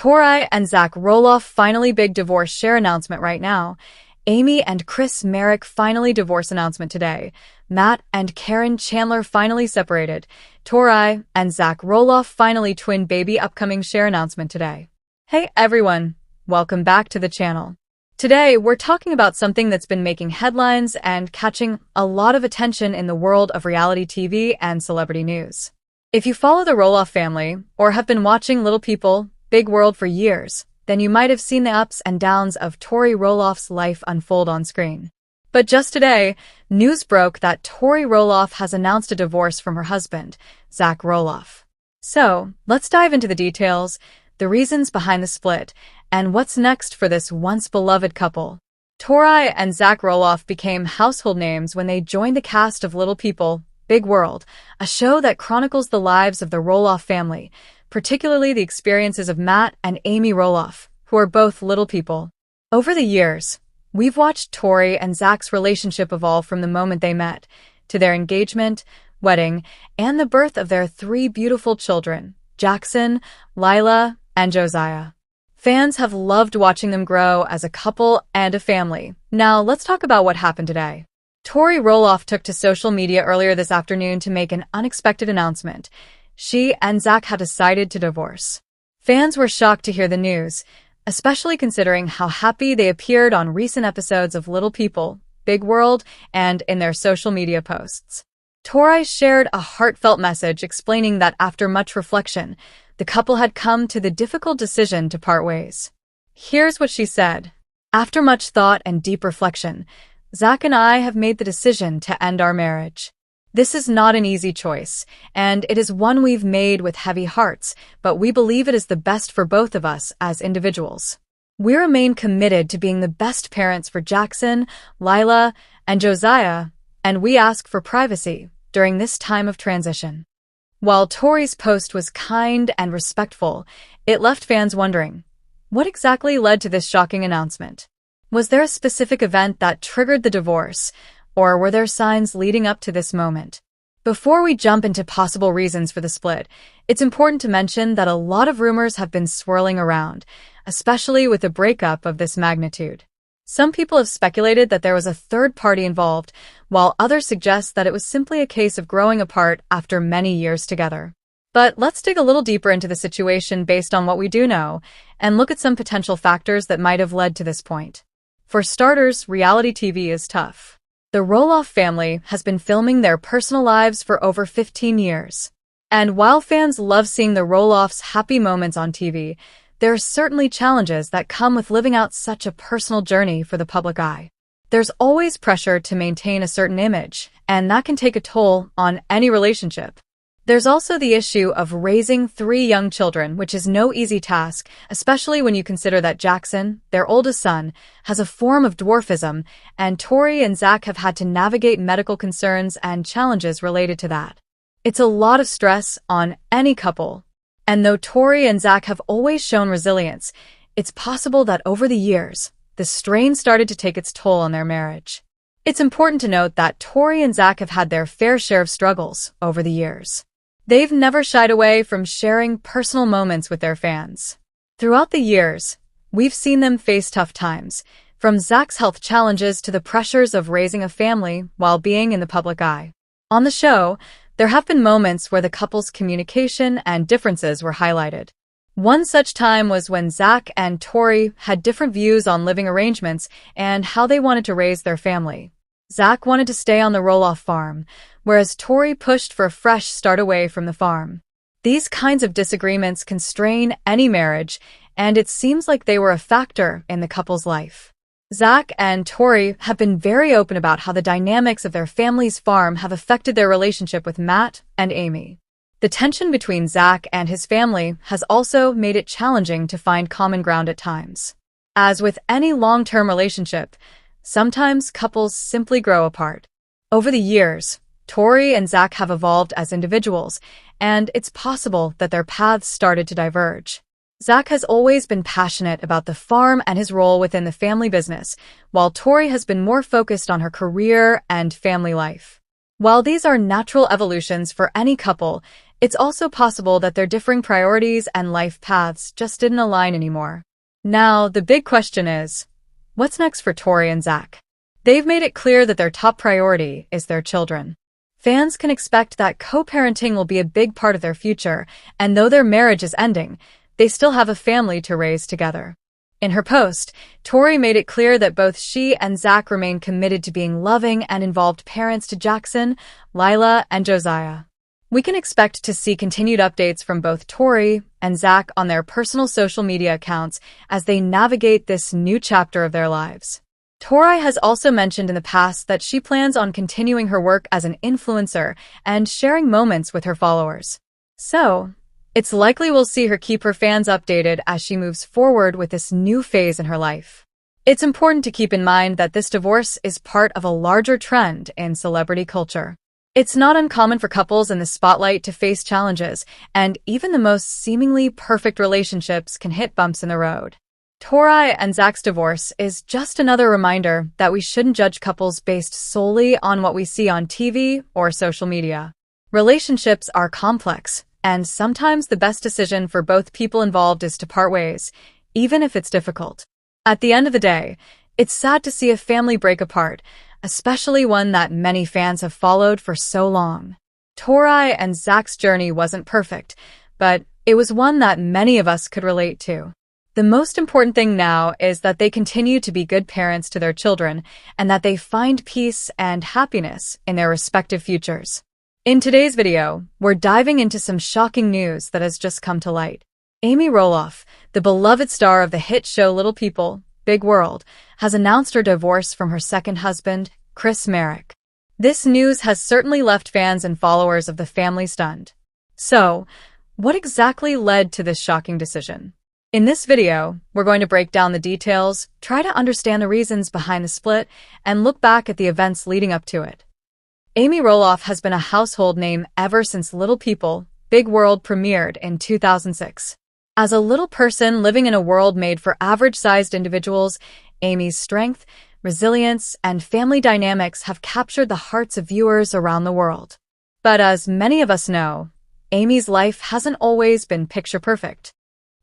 Tori and Zach Roloff finally big divorce share announcement right now. Amy and Chris Marek finally divorce announcement today. Matt and Caryn Chandler finally separated. Tori and Zach Roloff finally twin baby upcoming share announcement today. Hey everyone, welcome back to the channel. Today we're talking about something that's been making headlines and catching a lot of attention in the world of reality TV and celebrity news. If you follow the Roloff family or have been watching Little People, Big World for years, then you might have seen the ups and downs of Tori Roloff's life unfold on screen. But just today, news broke that Tori Roloff has announced a divorce from her husband, Zach Roloff. So, let's dive into the details, the reasons behind the split, and what's next for this once-beloved couple. Tori and Zach Roloff became household names when they joined the cast of Little People, Big World, a show that chronicles the lives of the Roloff family, particularly the experiences of Matt and Amy Roloff, who are both little people. Over the years, we've watched Tori and Zach's relationship evolve from the moment they met, to their engagement, wedding, and the birth of their three beautiful children, Jackson, Lila, and Josiah. Fans have loved watching them grow as a couple and a family. Now, let's talk about what happened today. Tori Roloff took to social media earlier this afternoon to make an unexpected announcement. She and Zach had decided to divorce. Fans were shocked to hear the news, especially considering how happy they appeared on recent episodes of Little People, Big World, and in their social media posts. Tori shared a heartfelt message explaining that after much reflection, the couple had come to the difficult decision to part ways. Here's what she said. After much thought and deep reflection, Zach and I have made the decision to end our marriage. This is not an easy choice, and it is one we've made with heavy hearts, but we believe it is the best for both of us as individuals. We remain committed to being the best parents for Jackson, Lila, and Josiah, and we ask for privacy during this time of transition. While Tori's post was kind and respectful, it left fans wondering, what exactly led to this shocking announcement? Was there a specific event that triggered the divorce, or were there signs leading up to this moment? Before we jump into possible reasons for the split, it's important to mention that a lot of rumors have been swirling around, especially with a breakup of this magnitude. Some people have speculated that there was a third party involved, while others suggest that it was simply a case of growing apart after many years together. But let's dig a little deeper into the situation based on what we do know, and look at some potential factors that might have led to this point. For starters, reality TV is tough. The Roloff family has been filming their personal lives for over 15 years. And while fans love seeing the Roloffs' happy moments on TV, there are certainly challenges that come with living out such a personal journey for the public eye. There's always pressure to maintain a certain image, and that can take a toll on any relationship. There's also the issue of raising three young children, which is no easy task, especially when you consider that Jackson, their oldest son, has a form of dwarfism, and Tori and Zach have had to navigate medical concerns and challenges related to that. It's a lot of stress on any couple. And though Tori and Zach have always shown resilience, it's possible that over the years, the strain started to take its toll on their marriage. It's important to note that Tori and Zach have had their fair share of struggles over the years. They've never shied away from sharing personal moments with their fans. Throughout the years, we've seen them face tough times, from Zach's health challenges to the pressures of raising a family while being in the public eye. On the show, there have been moments where the couple's communication and differences were highlighted. One such time was when Zach and Tori had different views on living arrangements and how they wanted to raise their family. Zach wanted to stay on the Roloff farm, whereas Tori pushed for a fresh start away from the farm. These kinds of disagreements can strain any marriage, and it seems like they were a factor in the couple's life. Zach and Tori have been very open about how the dynamics of their family's farm have affected their relationship with Matt and Amy. The tension between Zach and his family has also made it challenging to find common ground at times. As with any long-term relationship, sometimes couples simply grow apart. Over the years, Tori and Zach have evolved as individuals, and it's possible that their paths started to diverge. Zach has always been passionate about the farm and his role within the family business, while Tori has been more focused on her career and family life. While these are natural evolutions for any couple, It's also possible that their differing priorities and life paths just didn't align anymore. Now, the big question is, what's next for Tori and Zach? They've made it clear that their top priority is their children. Fans can expect that co-parenting will be a big part of their future, and though their marriage is ending, they still have a family to raise together. In her post, Tori made it clear that both she and Zach remain committed to being loving and involved parents to Jackson, Lila, and Josiah. We can expect to see continued updates from both Tori and Zach on their personal social media accounts as they navigate this new chapter of their lives. Tori has also mentioned in the past that she plans on continuing her work as an influencer and sharing moments with her followers. So, it's likely we'll see her keep her fans updated as she moves forward with this new phase in her life. It's important to keep in mind that this divorce is part of a larger trend in celebrity culture. It's not uncommon for couples in the spotlight to face challenges, and even the most seemingly perfect relationships can hit bumps in the road. Tori and Zach's divorce is just another reminder that we shouldn't judge couples based solely on what we see on TV or social media. Relationships are complex, and sometimes the best decision for both people involved is to part ways, even if it's difficult. At the end of the day, it's sad to see a family break apart, especially one that many fans have followed for so long. Tori and Zach's journey wasn't perfect, but it was one that many of us could relate to. The most important thing now is that they continue to be good parents to their children and that they find peace and happiness in their respective futures. In today's video, we're diving into some shocking news that has just come to light. Amy Roloff, the beloved star of the hit show Little People, Big World, has announced her divorce from her second husband, Chris Marek. This news has certainly left fans and followers of the family stunned. So, what exactly led to this shocking decision? In this video, we're going to break down the details, try to understand the reasons behind the split, and look back at the events leading up to it. Amy Roloff has been a household name ever since Little People, Big World premiered in 2006. As a little person living in a world made for average-sized individuals, Amy's strength, resilience, and family dynamics have captured the hearts of viewers around the world. But as many of us know, Amy's life hasn't always been picture-perfect.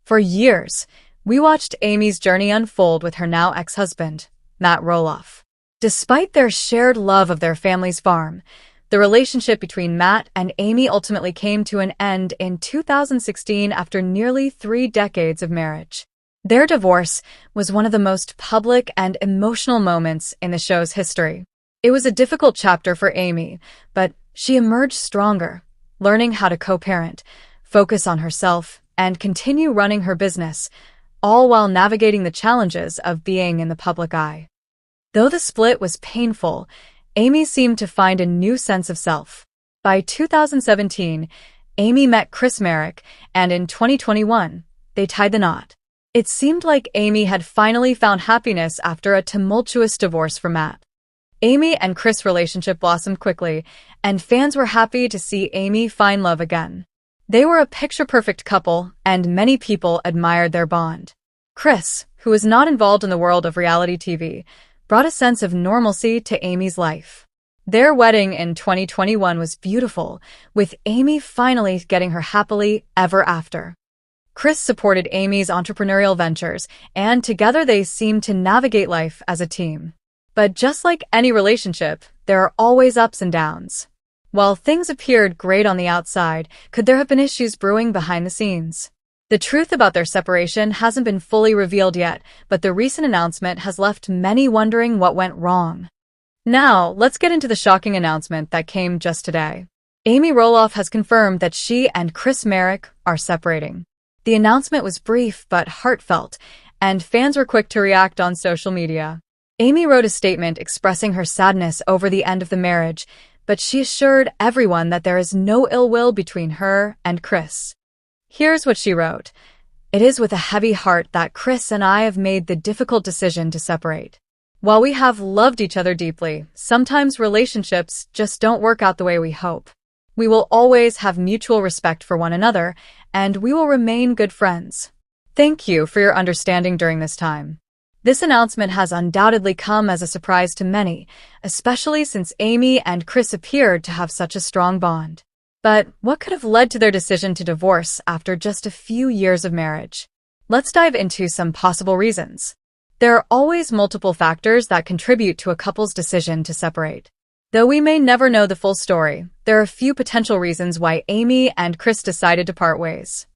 For years, we watched Amy's journey unfold with her now ex-husband, Matt Roloff. Despite their shared love of their family's farm, the relationship between Matt and Amy ultimately came to an end in 2016 after nearly 3 decades of marriage. Their divorce was one of the most public and emotional moments in the show's history. It was a difficult chapter for Amy, but she emerged stronger, learning how to co-parent, focus on herself, and continue running her business, all while navigating the challenges of being in the public eye. Though the split was painful, Amy seemed to find a new sense of self. By 2017, Amy met Chris Marek, and in 2021, they tied the knot. It seemed like Amy had finally found happiness after a tumultuous divorce from Matt. Amy and Chris' relationship blossomed quickly, and fans were happy to see Amy find love again. They were a picture-perfect couple, and many people admired their bond. Chris, who was not involved in the world of reality TV, brought a sense of normalcy to Amy's life. Their wedding in 2021 was beautiful, with Amy finally getting her happily ever after. Chris supported Amy's entrepreneurial ventures, and together they seemed to navigate life as a team. But just like any relationship, there are always ups and downs. While things appeared great on the outside, could there have been issues brewing behind the scenes? The truth about their separation hasn't been fully revealed yet, but the recent announcement has left many wondering what went wrong. Now, let's get into the shocking announcement that came just today. Amy Roloff has confirmed that she and Chris Marek are separating. The announcement was brief but heartfelt, and fans were quick to react on social media. Amy wrote a statement expressing her sadness over the end of the marriage, but she assured everyone that there is no ill will between her and Chris. Here's what she wrote. "It is with a heavy heart that Chris and I have made the difficult decision to separate. While we have loved each other deeply, sometimes relationships just don't work out the way we hope. We will always have mutual respect for one another, and we will remain good friends. Thank you for your understanding during this time." This announcement has undoubtedly come as a surprise to many, especially since Amy and Chris appeared to have such a strong bond. But what could have led to their decision to divorce after just a few years of marriage? Let's dive into some possible reasons. There are always multiple factors that contribute to a couple's decision to separate. Though we may never know the full story, there are a few potential reasons why Amy and Chris decided to part ways.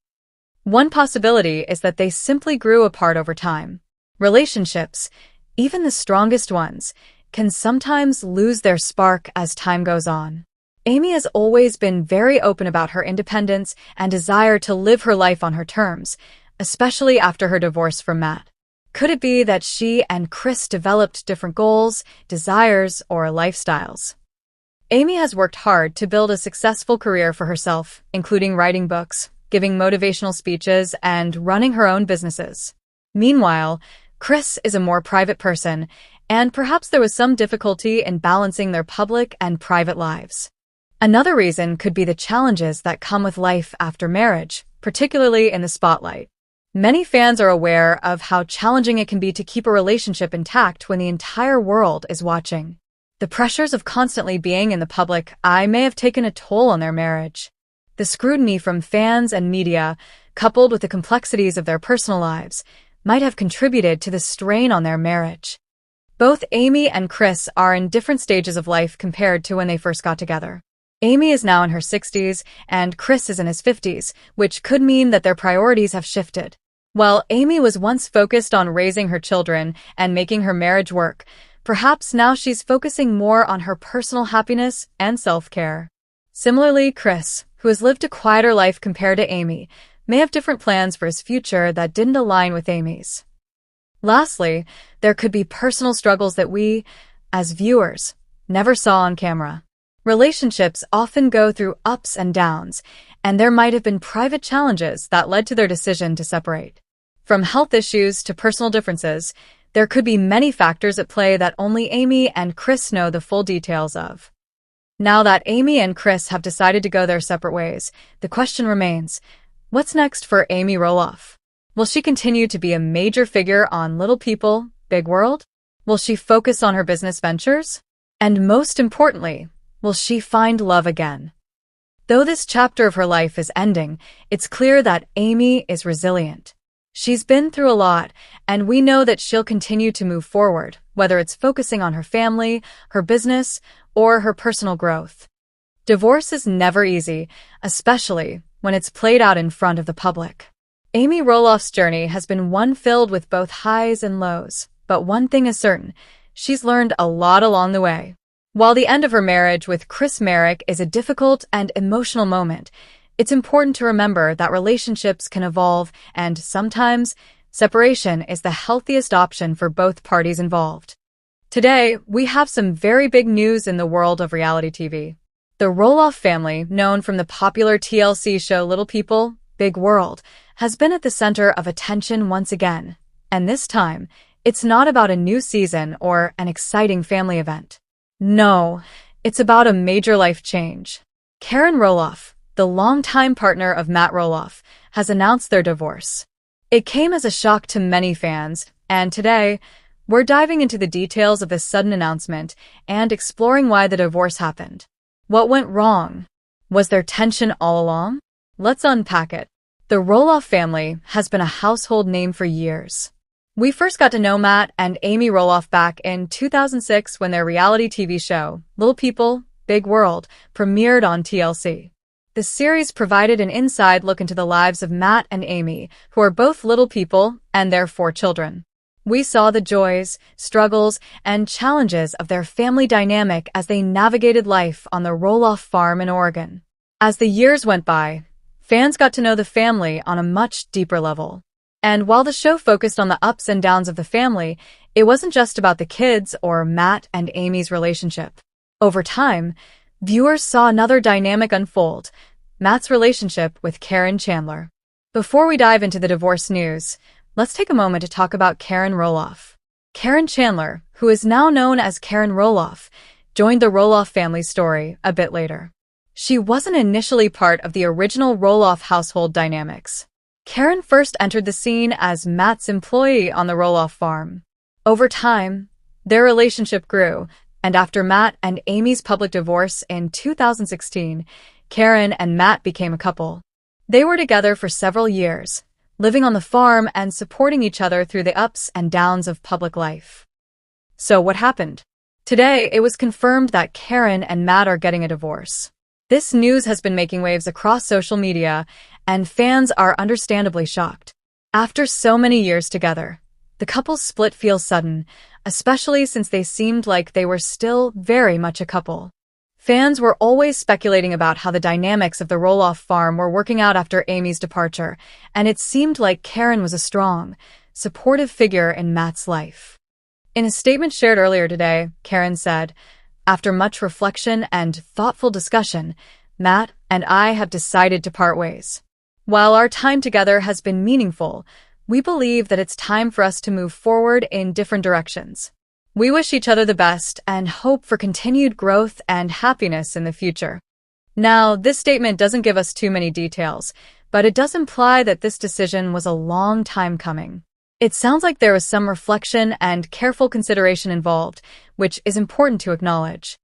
One possibility is that they simply grew apart over time. Relationships, even the strongest ones, can sometimes lose their spark as time goes on. Amy has always been very open about her independence and desire to live her life on her terms, especially after her divorce from Matt. Could it be that she and Chris developed different goals, desires, or lifestyles? Amy has worked hard to build a successful career for herself, including writing books, giving motivational speeches, and running her own businesses. Meanwhile, Chris is a more private person, and perhaps there was some difficulty in balancing their public and private lives. Another reason could be the challenges that come with life after marriage, particularly in the spotlight. Many fans are aware of how challenging it can be to keep a relationship intact when the entire world is watching. The pressures of constantly being in the public eye may have taken a toll on their marriage. The scrutiny from fans and media, coupled with the complexities of their personal lives, might have contributed to the strain on their marriage. Both Amy and Chris are in different stages of life compared to when they first got together. Amy is now in her 60s and Chris is in his 50s, which could mean that their priorities have shifted. While Amy was once focused on raising her children and making her marriage work, perhaps now she's focusing more on her personal happiness and self-care. Similarly, Chris, who has lived a quieter life compared to Amy, may have different plans for his future that didn't align with Amy's. Lastly, there could be personal struggles that we, as viewers, never saw on camera. Relationships often go through ups and downs, and there might have been private challenges that led to their decision to separate. From health issues to personal differences, there could be many factors at play that only Amy and Chris know the full details of. Now that Amy and Chris have decided to go their separate ways, the question remains, what's next for Amy Roloff? Will she continue to be a major figure on Little People, Big World? Will she focus on her business ventures? And most importantly, will she find love again? Though this chapter of her life is ending, it's clear that Amy is resilient. She's been through a lot, and we know that she'll continue to move forward, whether it's focusing on her family, her business, or her personal growth. Divorce is never easy, especially when it's played out in front of the public. Amy Roloff's journey has been one filled with both highs and lows, but one thing is certain, she's learned a lot along the way. While the end of her marriage with Chris Marek is a difficult and emotional moment, it's important to remember that relationships can evolve and sometimes separation is the healthiest option for both parties involved. Today, we have some very big news in the world of reality TV. The Roloff family, known from the popular TLC show Little People, Big World, has been at the center of attention once again. And this time, it's not about a new season or an exciting family event. No, it's about a major life change. Caryn Roloff, the longtime partner of Matt Roloff, has announced their divorce. It came as a shock to many fans, and today, we're diving into the details of this sudden announcement and exploring why the divorce happened. What went wrong? Was there tension all along? Let's unpack it. The Roloff family has been a household name for years. We first got to know Matt and Amy Roloff back in 2006 when their reality TV show, Little People, Big World, premiered on TLC. The series provided an inside look into the lives of Matt and Amy, who are both little people and their 4 children. We saw the joys, struggles, and challenges of their family dynamic as they navigated life on the Roloff farm in Oregon. As the years went by, fans got to know the family on a much deeper level. And while the show focused on the ups and downs of the family, it wasn't just about the kids or Matt and Amy's relationship. Over time, viewers saw another dynamic unfold, Matt's relationship with Chandler. Before we dive into the divorce news, let's take a moment to talk about Caryn Roloff. Chandler, who is now known as Caryn Roloff, joined the Roloff family story a bit later. She wasn't initially part of the original Roloff household dynamics. Caryn first entered the scene as Matt's employee on the Roloff farm. Over time, their relationship grew, and after Matt and Amy's public divorce in 2016, Caryn and Matt became a couple. They were together for several years, living on the farm and supporting each other through the ups and downs of public life. So what happened? Today, it was confirmed that Caryn and Matt are getting a divorce. This news has been making waves across social media, and fans are understandably shocked. After so many years together, the couple's split feels sudden, especially since they seemed like they were still very much a couple. Fans were always speculating about how the dynamics of the Roloff farm were working out after Amy's departure, and it seemed like Caryn was a strong, supportive figure in Matt's life. In a statement shared earlier today, Caryn said, "After much reflection and thoughtful discussion, Matt and I have decided to part ways. While our time together has been meaningful, we believe that it's time for us to move forward in different directions. We wish each other the best and hope for continued growth and happiness in the future." Now, this statement doesn't give us too many details, but it does imply that this decision was a long time coming. It sounds like there was some reflection and careful consideration involved, which is important to acknowledge.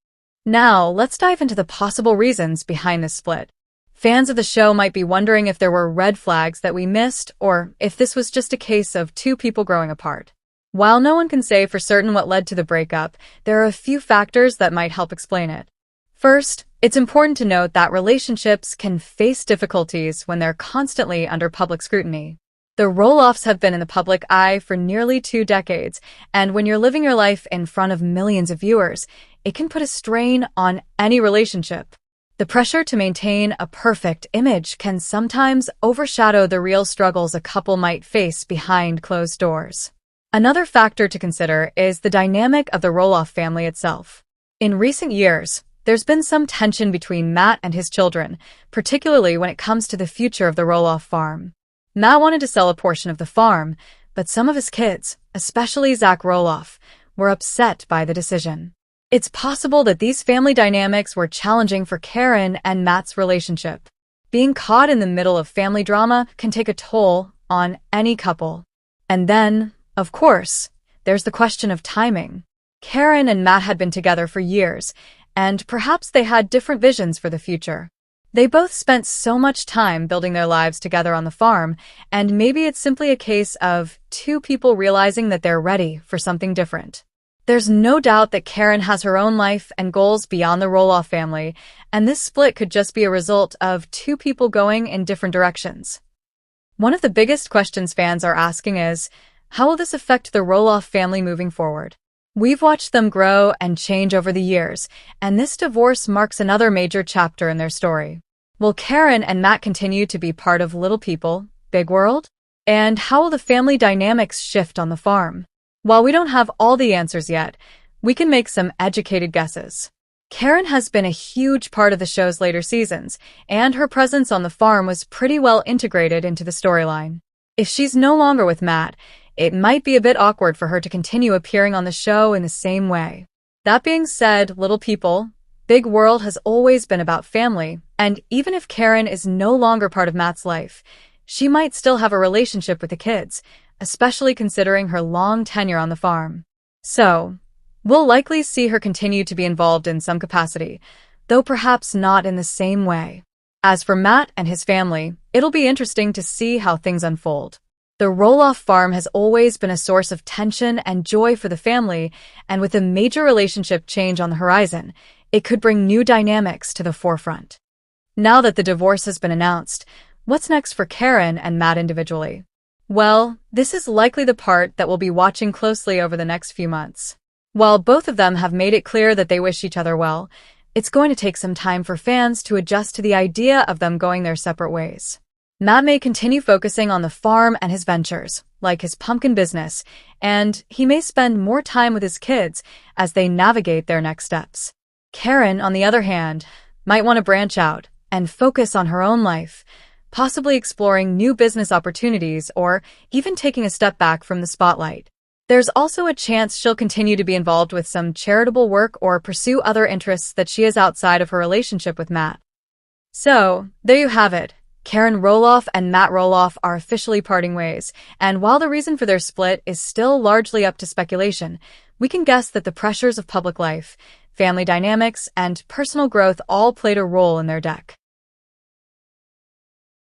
Now, let's dive into the possible reasons behind this split. Fans of the show might be wondering if there were red flags that we missed, or if this was just a case of two people growing apart. While no one can say for certain what led to the breakup, there are a few factors that might help explain it. First, it's important to note that relationships can face difficulties when they're constantly under public scrutiny. The Roloffs have been in the public eye for nearly 2 decades, and when you're living your life in front of millions of viewers, it can put a strain on any relationship. The pressure to maintain a perfect image can sometimes overshadow the real struggles a couple might face behind closed doors. Another factor to consider is the dynamic of the Roloff family itself. In recent years, there's been some tension between Matt and his children, particularly when it comes to the future of the Roloff farm. Matt wanted to sell a portion of the farm, but some of his kids, especially Zach Roloff, were upset by the decision. It's possible that these family dynamics were challenging for Caryn and Matt's relationship. Being caught in the middle of family drama can take a toll on any couple. And then, of course, there's the question of timing. Caryn and Matt had been together for years, and perhaps they had different visions for the future. They both spent so much time building their lives together on the farm, and maybe it's simply a case of two people realizing that they're ready for something different. There's no doubt that Caryn has her own life and goals beyond the Roloff family, and this split could just be a result of two people going in different directions. One of the biggest questions fans are asking is, how will this affect the Roloff family moving forward? We've watched them grow and change over the years, and this divorce marks another major chapter in their story. Will Caryn and Matt continue to be part of Little People, Big World? And how will the family dynamics shift on the farm? While we don't have all the answers yet, we can make some educated guesses. Caryn has been a huge part of the show's later seasons, and her presence on the farm was pretty well integrated into the storyline. If she's no longer with Matt, it might be a bit awkward for her to continue appearing on the show in the same way. That being said, Little People, Big World has always been about family, and even if Caryn is no longer part of Matt's life, she might still have a relationship with the kids, especially considering her long tenure on the farm. So, we'll likely see her continue to be involved in some capacity, though perhaps not in the same way. As for Matt and his family, it'll be interesting to see how things unfold. The Roloff farm has always been a source of tension and joy for the family, and with a major relationship change on the horizon, it could bring new dynamics to the forefront. Now that the divorce has been announced, what's next for Caryn and Matt individually? Well, this is likely the part that we'll be watching closely over the next few months. While both of them have made it clear that they wish each other well, it's going to take some time for fans to adjust to the idea of them going their separate ways. Matt may continue focusing on the farm and his ventures, like his pumpkin business, and he may spend more time with his kids as they navigate their next steps. Caryn, on the other hand, might want to branch out and focus on her own life, possibly exploring new business opportunities or even taking a step back from the spotlight. There's also a chance she'll continue to be involved with some charitable work or pursue other interests that she has outside of her relationship with Matt. So, there you have it. Caryn Roloff and Matt Roloff are officially parting ways, and while the reason for their split is still largely up to speculation, we can guess that the pressures of public life, family dynamics, and personal growth all played a role in their deck.